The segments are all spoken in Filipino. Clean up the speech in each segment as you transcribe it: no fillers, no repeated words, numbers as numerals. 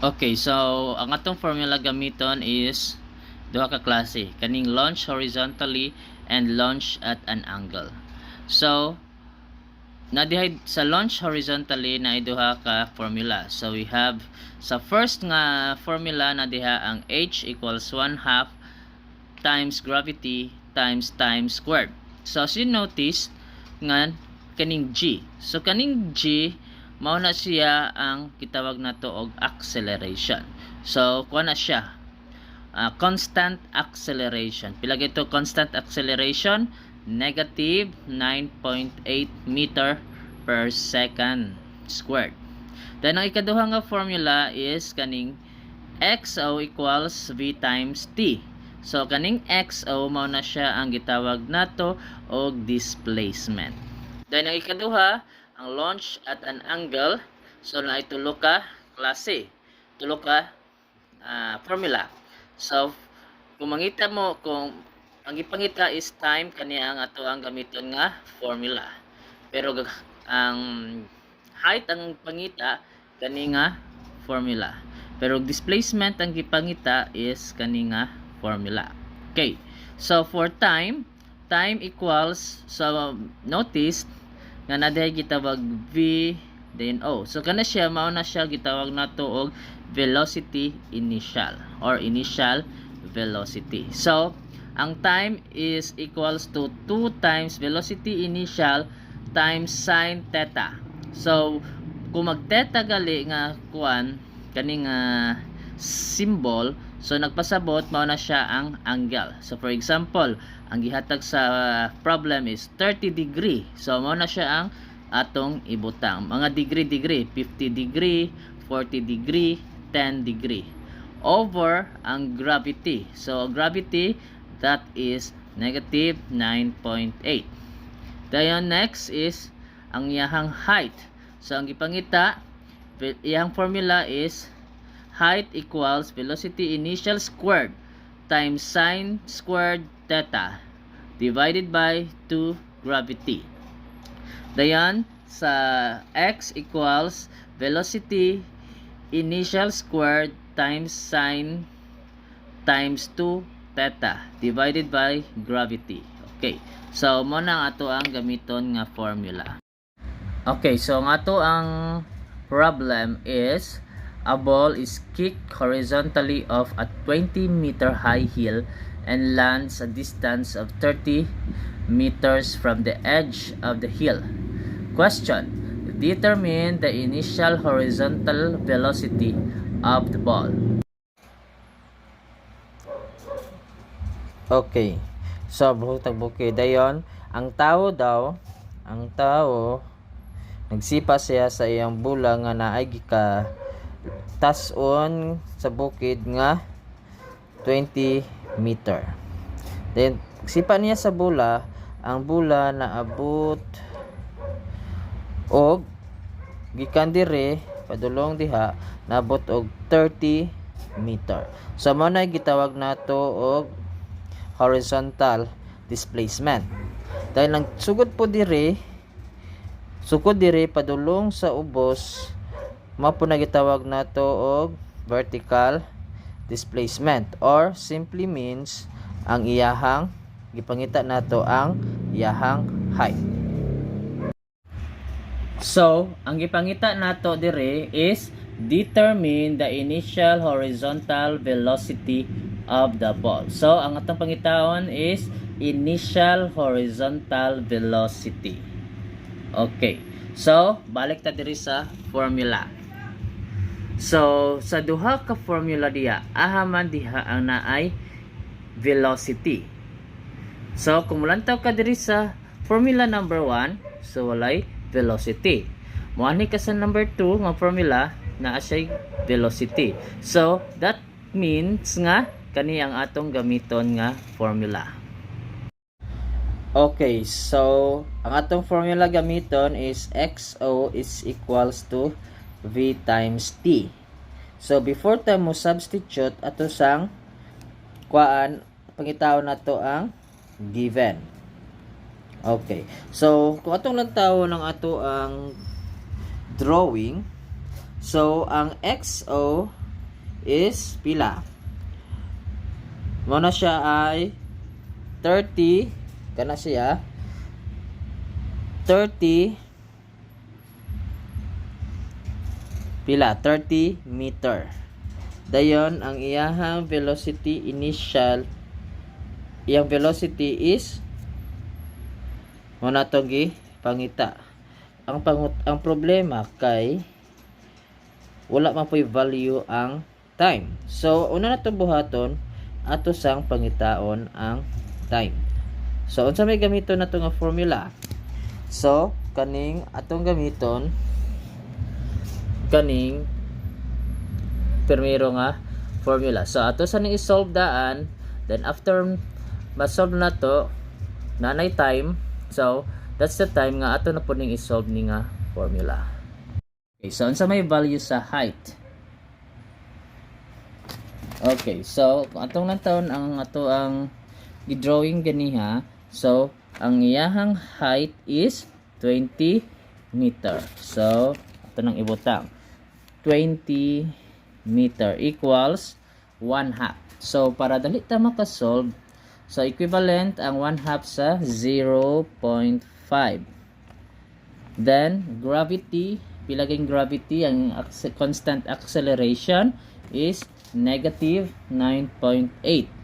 Okay, so ang atong formula gamiton is duha ka klase, kaning launch horizontally and launch at an angle. So nadihay sa launch horizontally na duha ka formula. So we have sa first nga formula na diha ang h equals 1/2 times gravity times time squared. So as you notice nga kaning g. So kaning g mao na siya ang gitawag nato og acceleration. So kuha na siya constant acceleration. Pila gito constant acceleration? Negative 9.8 meter per second squared. Then ang ikaduha nga formula is kaning xo equals v times t. So kaning xo mao na siya ang gitawag nato og displacement. Then ang ikaduha ang launch at an angle. So na tulo ka klase, tulo ka formula. So kung mangita mo, kung ang ipangita is time, kaniya ang ato ang gamiton nga formula. Pero ang height ang pangita kani nga formula. Pero displacement ang gipangita is kani nga formula. Okay. So for time equals, so notice nga naday gitawag v then o. So kana siya mao na siya gitawag nato og velocity initial or initial velocity. So ang time is equals to 2 times velocity initial times sin theta. So kung mag theta gali nga kuan kaning symbol, so nagpasabot mao na siya ang angle. So for example, ang gihatag sa problem is 30 degree. So mao na siya ang atong ibutang. Mga degree, 50 degree, 40 degree, 10 degree. Over ang gravity. So gravity, that is negative 9.8. Dayon next is ang iyahang height. So ang gipangita, iyang formula is height equals velocity initial squared times sin squared theta divided by 2 gravity. Dayan sa x equals velocity initial squared times sin times 2 theta divided by gravity. Okay. So mo na ato ang gamiton nga formula. Okay, so ang ato ang problem is a ball is kicked horizontally off a 20-meter high hill and lands a distance of 30 meters from the edge of the hill. Question: determine the initial horizontal velocity of the ball. Okay. So buhutag-buki dayon ang tao nagsipa siya sa iyang bola nga naay gika tason sa bukid nga 20 meter. Then sipa niya sa bola, ang bola naabot og gikan dire padulong diha naabot og 30 meter. So mao na gitawag nato og horizontal displacement. Dahil lang sugod dire padulong sa ubos, mao po na gitawag nato og vertical displacement, or simply means ang iyahang gipangita nato ang iyahang height. So ang gipangita nato dire is determine the initial horizontal velocity of the ball. So ang atong pangitaon is initial horizontal velocity. Okay. So balik ta diri sa formula. So sa duha ka formula diha, ahaman diha ang naay velocity. So kung mulantaw ka diri sa formula number 1, so walay velocity. Muani ka sa number 2 nga formula, naa siya velocity. So that means nga kani ang atong gamiton nga formula. Okay, so ang atong formula gamiton is xo is equals to v times t. So before ta mo substitute ato sang kuan, pangitaw nato ang given. Okay. So kung atong lantaw ng ato ang drawing, so ang xo is pila? Muna siya ay 30, kana siya 30 pila 30 meter. Dayon ang iyahang velocity initial, iyang velocity is muna to gi pangita. Ang problema kay wala man po'y value ang time. So una na to buhaton ato sang pangitaon ang time. So unsa may gamiton nato nga formula? So kaning atong gamiton kaning primero nga formula. So ato sa ning i-solve daan, then after ma-solve na to nanay time. So that's the time nga ato na po ning i-solve ni nga formula. Okay, so unsa may value sa height? Okay, so kung atong nantawon ang ato ang i-drawing ganiha, so ang iyahang height is 20 meter. So ato nang ibutang 20 meter equals 1/2. So para dali ta maka-solve, so equivalent ang 1/2 sa 0.5. Then gravity, pilaging gravity, ang constant acceleration is negative 9.8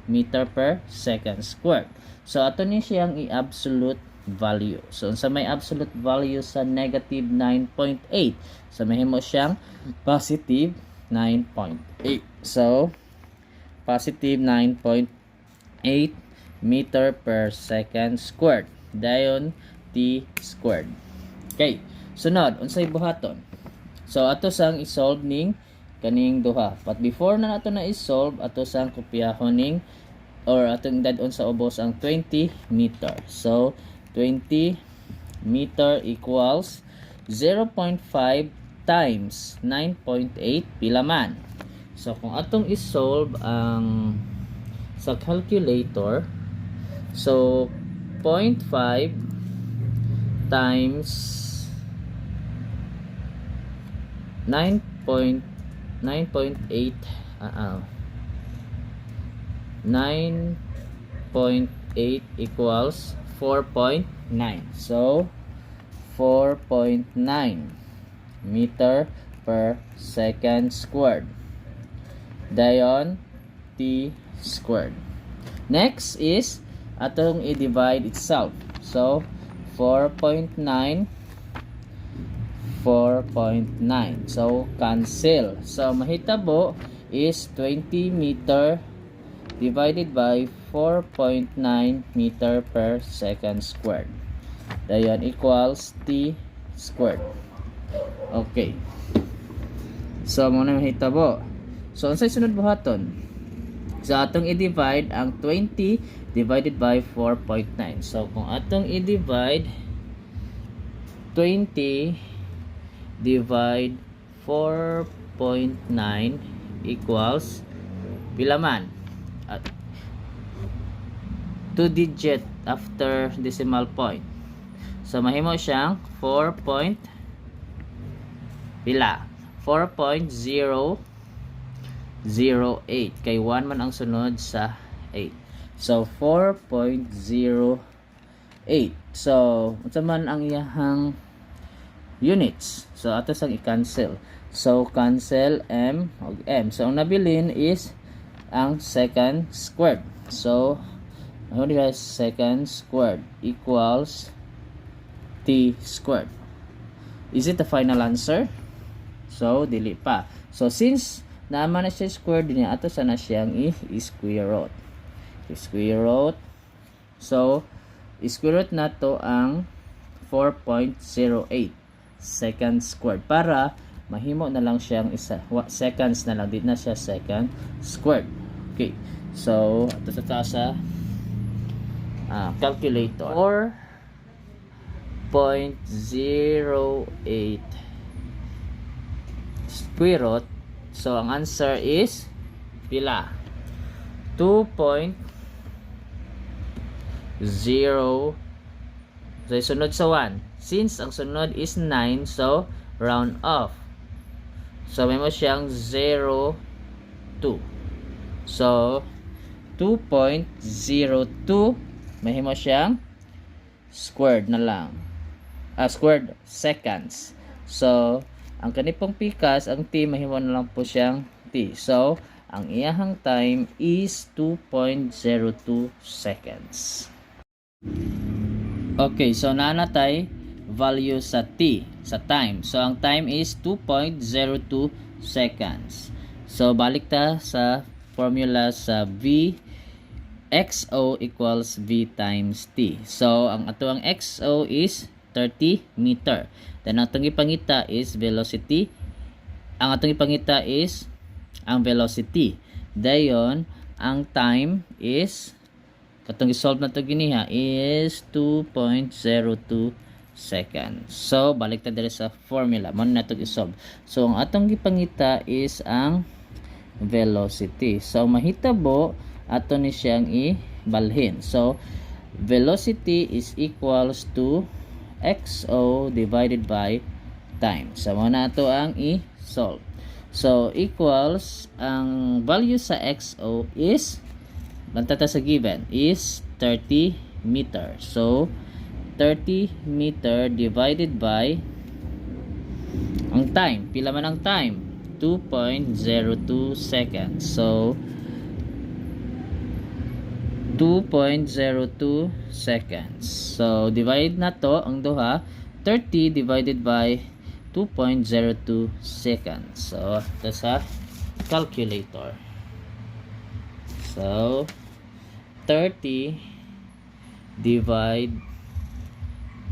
meter per second squared. So ato ni siyang i-absolute value. So unsa may absolute value sa negative 9.8? So mahimo siyang positive 9.8. So positive 9.8 meter per second squared. Dayon t squared. Okay. Sunod, unsay buhaton? So ato sang i-solve ning kaning duha. But before na nato na i-solve, ato sang kopyahon ning or atong dadon sa ubos ang 20 meter. So 20 meter equals 0.5 times 9.8 pila man. So kung atong i-solve ang sa calculator, so 0.5 times 9.8 equals 4.9. So 4.9 meter per second squared. Dayon t squared. Next is atong i-divide itself. So 4.9. So cancel. So mahitabo is 20 meter divided by 4.9 meter per second squared. Dayon equals t squared. Okay. So muna mahitabo. So unsay sunod buhaton? So atong i-divide ang 20 divided by 4.9. So kung atong i-divide 20 divide 4.9 equals pila man? 2 digit after decimal point. So mahimo siyang 4.08 kay 1 man ang sunod sa 8. So 4.08. So unsa man ang iyahang units? So ato sang i-cancel. So cancel m og m. So ang nabilin is ang second squared. So ano diha, second squared equals t squared. Is it the final answer? So dili pa. So since naman na siya squared din, ato sana siyang i-square root. I-square root. So i-square root nato ang 4.08 second squared para mahimo na lang siyang isa seconds na lang, di na siya second squared. Okay, so ito sa calculator 4.08 square root. So ang answer is pila? 2.0. So sunod sa 1. Since ang sunod is 9, so round off. So may mo siyang 0.9. So 2.02 mahimo siyang squared na lang. Squared seconds. So ang kanipong pikas, ang t mahimo na lang po siyang t. So ang iyahang time is 2.02 seconds. Okay, so nanatay value sa t, sa time. So ang time is 2.02 seconds. So balik ta sa formula sa v xo equals v times t. So ang atuang xo is 30 meter. Then ang atong ipangita is velocity. Ang atong ipangita is ang velocity. Dayon ang time is katong i-solve na to giniha is 2.02 seconds. So balik ta diri sa formula mo na to i-solve. So ang atong gipangita is ang velocity. So mahitabo ato ni siyang ibalhin. So velocity is equals to xo divided by time. So mo na ato ang i-solve. So equals ang value sa xo is bantata sa given is 30 meter. So 30 meter divided by ang time. Pila man ang time? 2.02 seconds. So 2.02 seconds. So divide na to ang duha, 30 divided by 2.02 seconds. So ito sa calculator. So 30 divide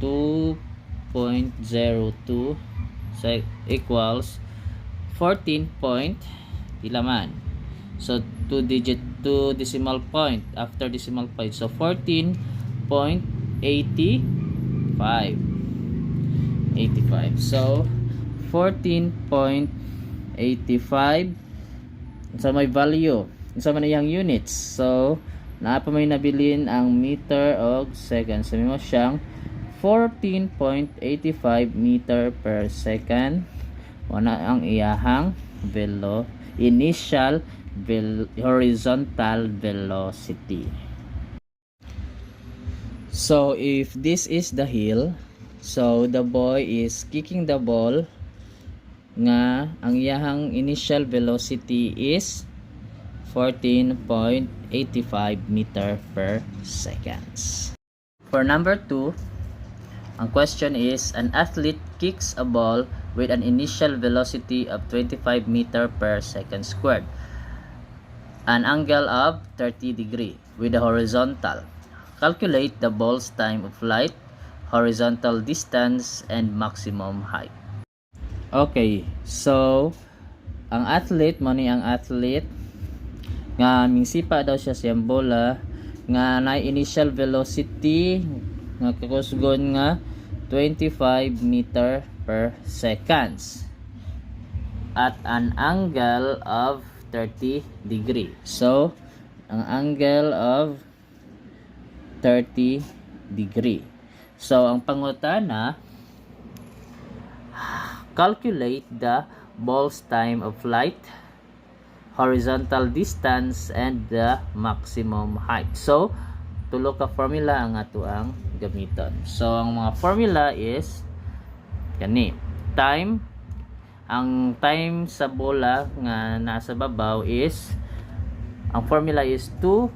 2.02 equals 14 point ilaman. So 2 decimal point after decimal point. So 14.85. So 14.85 sa may value. Sa man iyang units. So naa pa may nabilin ang meter o second. Sabi mo siyang 14.85 meter per second. Wala ang iyahang initial horizontal velocity. So if this is the hill, so the boy is kicking the ball nga ang iyahang initial velocity is 14.85 meter per seconds. For number 2, ang question is an athlete kicks a ball with an initial velocity of 25 meter per second squared, an angle of 30 degree with a horizontal. Calculate the ball's time of flight, horizontal distance, and maximum height. Okay, so ang athlete mo ni ang athlete nga mingsipa daw siya siyang bola nga na initial velocity nga kakusgon nga 25 meter per seconds at an angle of 30 degree. So ang angle of 30 degree. So ang pangutana, calculate the ball's time of flight, horizontal distance, and the maximum height. So tulo ka formula ang ato ang gamiton. So ang mga formula is kani time. Ang time sa bola nga nasa babaw is ang formula is 2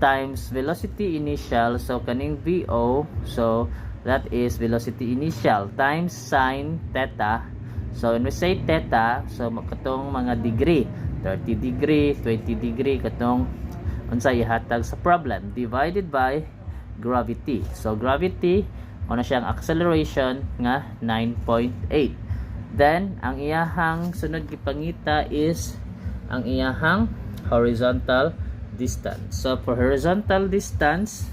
times velocity initial. So kaning VO, so that is velocity initial times sine theta. So when we say theta, so katong mga degree, 30 degree, 20 degree, katong unsay ihatag sa problem, divided by gravity. So gravity una siyang acceleration nga 9.8. Then ang iyahang sunod gipangita is ang iyahang horizontal distance. So for horizontal distance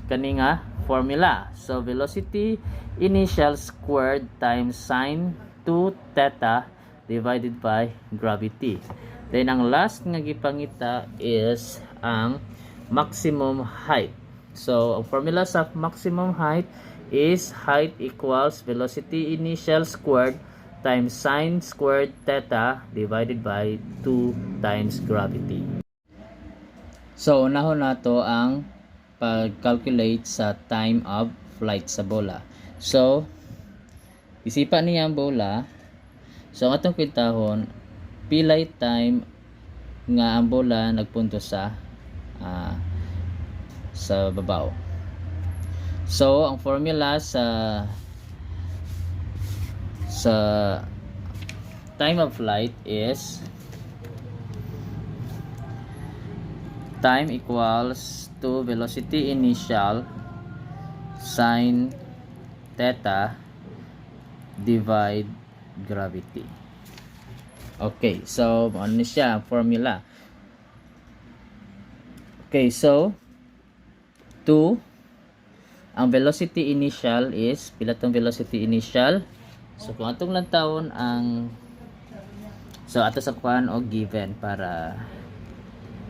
kani nga formula. So velocity initial squared times sine 2 theta divided by gravity. Then ang last nga gipangita is ang maximum height. So ang formula sa maximum height is height equals velocity initial squared times sine squared theta divided by 2 times gravity. So, unahon nato ang pag-calculate sa time of flight sa bola. So, isipan niya ang bola. So, ang atong kwentahon, pilay time nga ang bola nagpunto sa babaw. So, ang formula sa time of flight is time equals to velocity initial sine theta divide gravity. Okay, so ano siya formula? Okay, so 2 ang velocity initial is pila tong velocity initial? So kung atong lantawon ang ato sa kuan o given para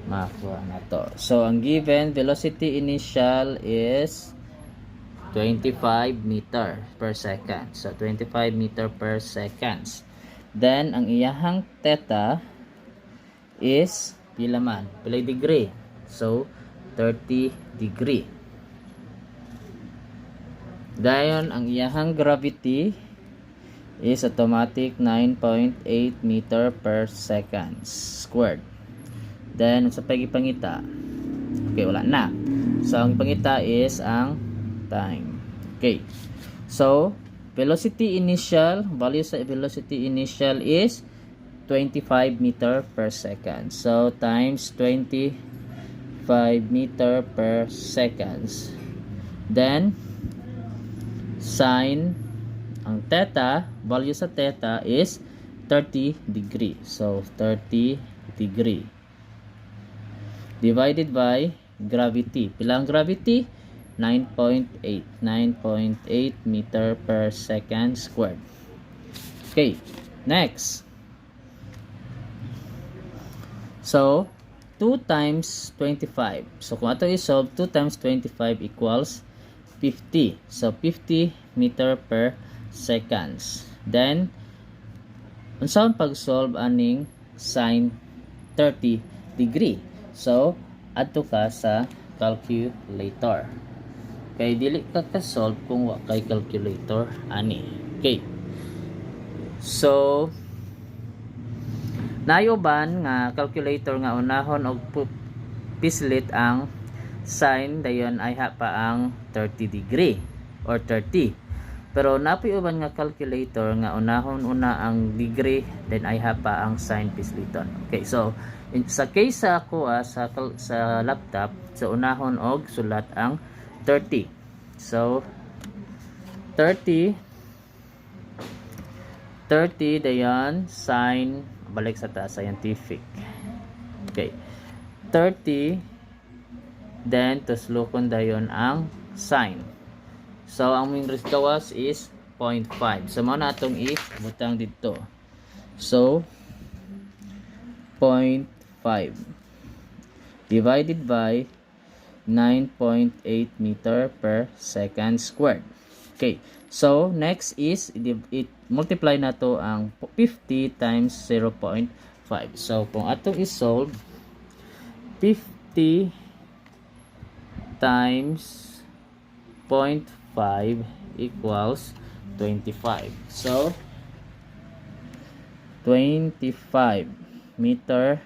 makuha na to. So ang given velocity initial is 25 meter per second. So 25 meter per seconds. Then ang iyahang theta is pila man? Pila degree? So 30 degree. Dayon ang iyahang gravity is automatic 9.8 meter per second squared. Then sa pagipangita, okay, wala na. So ang pangita is ang time. Okay, so velocity initial, value sa velocity initial is 25 meter per second. So times 25 meter per seconds. Then sine ang theta, value sa theta is 30 degree. So 30 degree divided by gravity. Pila ang gravity? 9.8 meter per second squared. Okay, next. So 2 times 25. So kung ato i-solve, 2 times 25 equals 50. So 50 meter per seconds. Then unsaon pag-solve aning sine 30 degree? So adto ka sa calculator. Kay dili ka ka-solve kung wa kay calculator ani. Okay. So nayoban nga calculator nga unahon og pislit ang sine dayon ay pa ang 30 degree or 30. Pero napoy uban nga calculator nga unahon una ang degree then ay pa ang sine pisliton. Okay, so sa case sa ako sa laptop, so unahon og sulat ang 30. So 30 dayon sine balik sa ta scientific. Okay. 30 then tuslukon dayon ang sine. So ang ming gawas is 0.5. So mao na atong ibutang dito. So 0.5 divided by 9.8 meter per second squared. Okay. So next is it multiply na to ang 50 times 0.5. So kung atong i-solve 50 times 0.5 equals 25. So 25 meter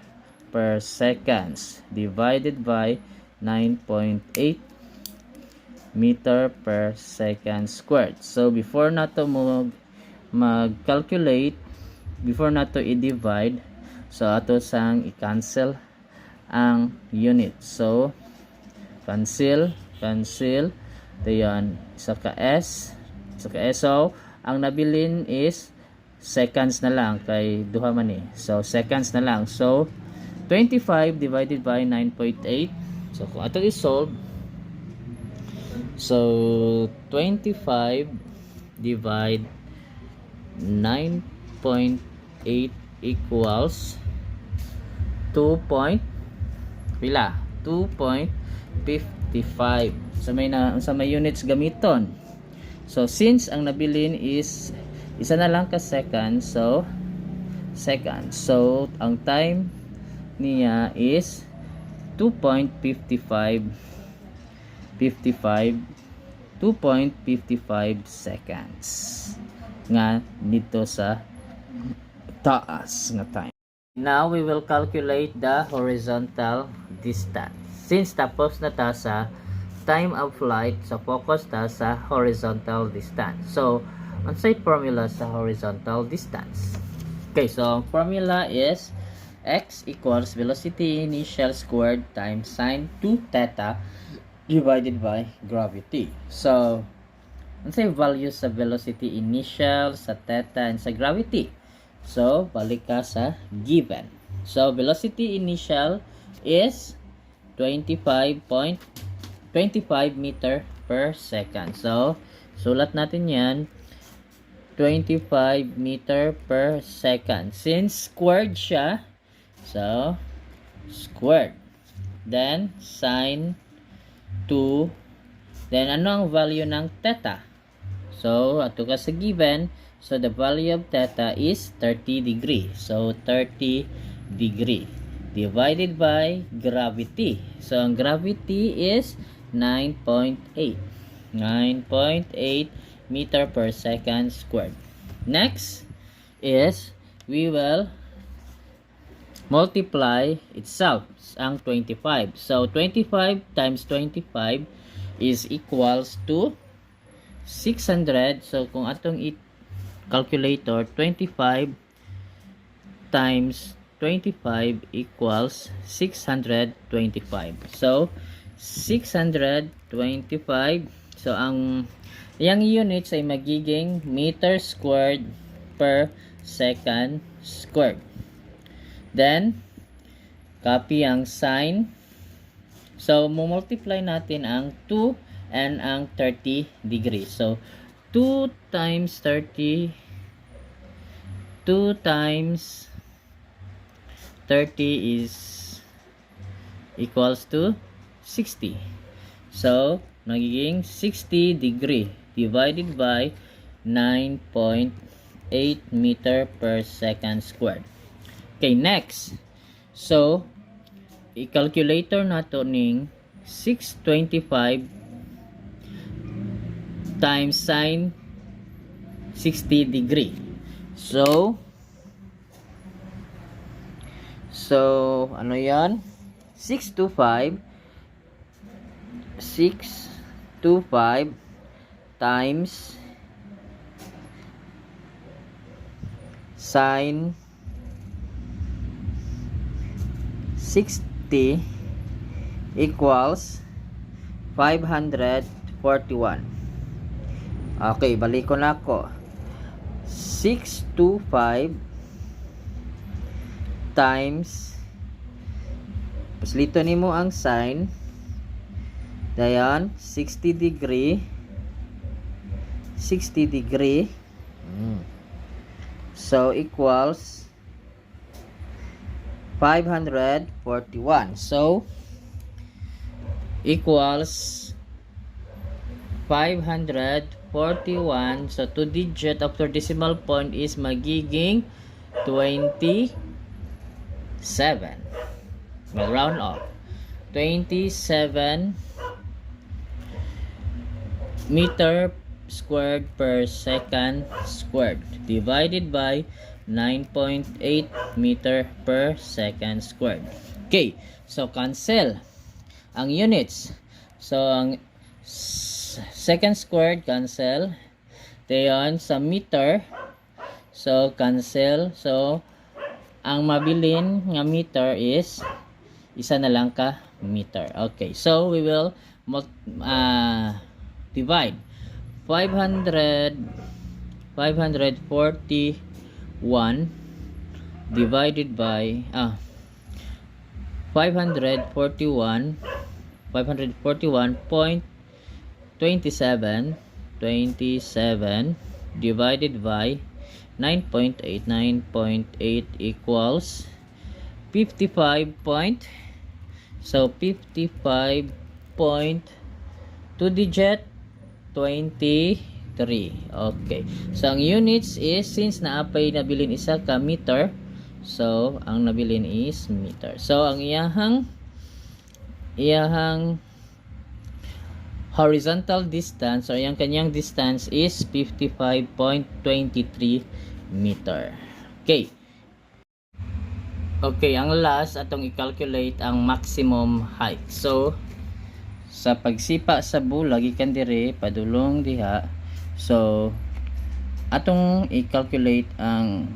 per seconds divided by 9.8 meter per second squared. So before nato mag-calculate, before nato i-divide, so ato sang i-cancel ang unit. So cancel dayon isa ka S. So ang nabilin is seconds na lang kay duha man ni. So seconds na lang. So 25 divided by 9.8. So kung ato i-solve, so 25 divide 9.8 equals 2.55. So may units gamiton. So since ang nabilin is isa na lang ka second, so second. So ang time niya is 2.55 seconds nga dito sa taas nga time. Now we will calculate the horizontal distance. Since tapos na ta sa time of flight, so focus ta sa horizontal distance. So unsay formula sa horizontal distance? Okay, so formula is x equals velocity initial squared times sine 2 theta divided by gravity. So unsay value sa velocity initial, sa theta, and sa gravity? So balik ka sa given. So velocity initial is 25.25 meter per second. So sulat natin yan, 25 meter per second. Since squared siya, so squared. Then sine 2. Then ano ang value ng theta? So ato ka sa given. So the value of theta is 30 degree. So 30 degree divided by gravity. So ang gravity is 9.8 meter per second squared. Next is we will multiply itself ang 25. So 25 times 25 is equals to 600. So kung atong calculator, 25 times 25 equals 625. So 625. So ang units ay magiging meter squared per second squared. Then copy ang sign. So multiply natin ang 2 and ang 30 degrees. So 2 times 30 is equals to 60. So nagiging 60 degree divided by 9.8 meter per second squared. Okay, next. So i-calculator nato ning 625 times sine 60 degree. So ano yan? 625 times sine 60 equals 541. Okay, balik ko na ako. 625 times, paslito nimo ang sine, dayan 60 degree. So equals 541. So equals 541. So 2 digit after decimal point is magiging 27. Mag-round off. 27 meter squared per second squared divided by 9.8 meter per second squared. Okay, so cancel ang units. So ang second squared cancel. Dayon sa meter, so cancel. So ang mabilin nga meter is isa na lang ka meter. Okay, so we will divide 541 divided by 541.27 divided by 9.8 equals 55 point. So 55 point 2 digit 20 Okay. So, ang units is, since naapay nabilin isa ka meter, so, ang nabilin is meter. So, ang iyahang horizontal distance or yung kanyang distance is 55.23 meter. Okay. Okay, ang last atong i-calculate ang maximum height. So, sa pagsipa sa bulag ikan dire padulong diha. So, atong i-calculate ang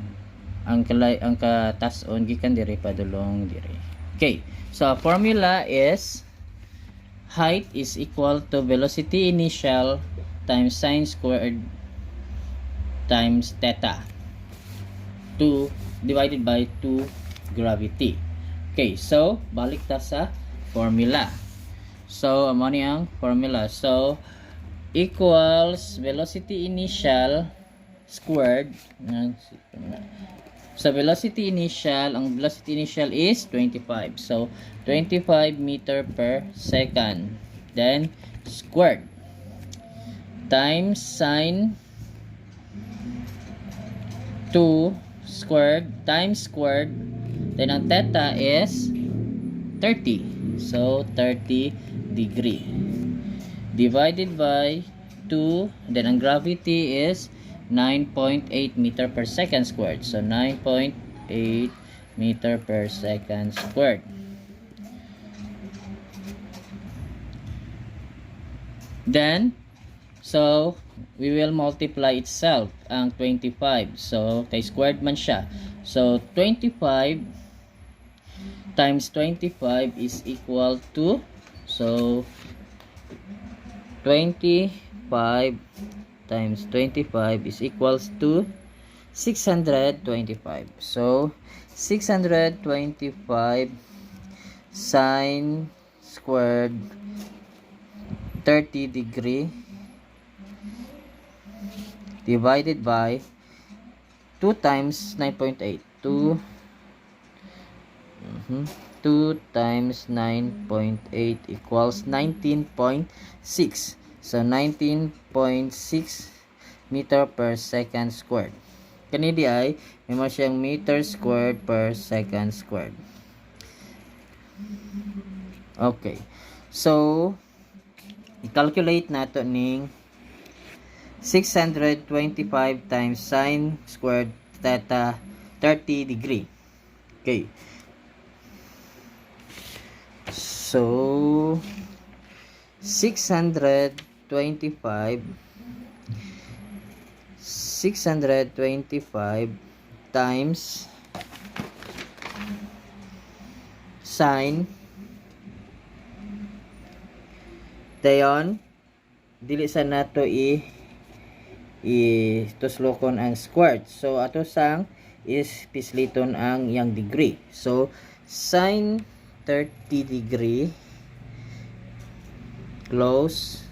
katason gikan dire padulong dire. Okay. So, formula is height is equal to velocity initial times sine squared times theta 2 divided by 2 gravity. Okay, so balik ta sa formula. So amo ni ang formula. So equals velocity initial squared. So velocity initial, ang velocity initial is 25. So 25 meter per second. Then squared times sine 2 squared times squared. Then ang theta is 30. So 30 degree divided by 2. Then ang gravity is 9.8 meter per second squared. So 9.8 meter per second squared. Then so we will multiply itself ang 25. So kay squared man siya. So 25 times 25 is equal to, so 25 times 25 is equals to 625. So 625 sine squared 30 degree divided by 2 times 9.8. 2 times 9.8 equals 19.6. So 19.6 meter per second squared. Kani di ay may mo siyang meter squared per second squared. Okay. So i-calculate nato ning 625 times sine squared theta 30 degree. Okay. So 625 times sine dayon dili sa nato tuslokon ang squared. So ato sang is pisliton ang yang degree. So sine 30 degree close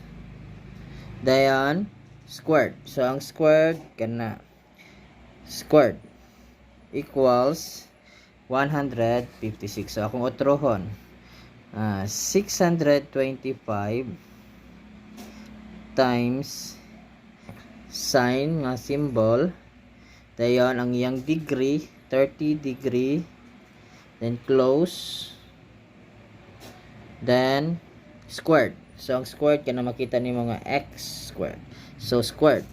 dayon squared. So ang squared kana squared equals 156. So akong utrohon 625 times sine nga symbol dayon ang iyang degree 30 degree, then close, then squared. So ang squared kana makita ni mga x squared. So squared.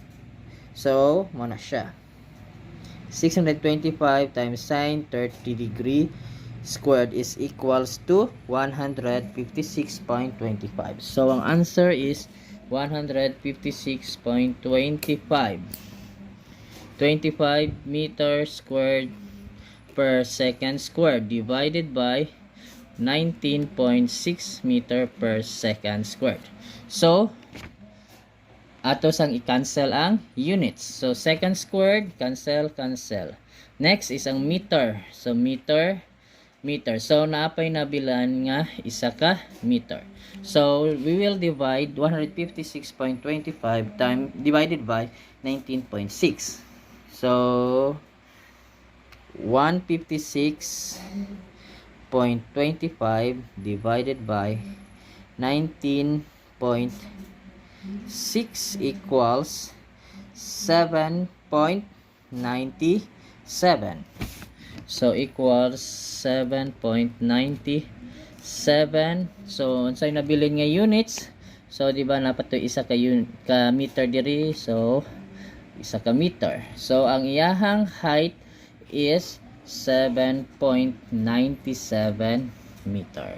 So mo na siya 625 times sine 30 degree squared is equals to 156.25. So ang answer is 156.25. 25 meter squared per second squared divided by 19.6 meter per second squared. So ato sang i-cancel ang units. So second squared cancel. Next is ang meter. So meter. So naapay nabilan nga isa ka meter. So we will divide 156.25 time divided by 19.6. So 156.25 divided by 19.6 equals 7.97. So equals 7.97. So unsay nabilin nga units? So di ba napat to isa ka meter diri, so isa ka meter. So ang iyahang height is 7.97 meter.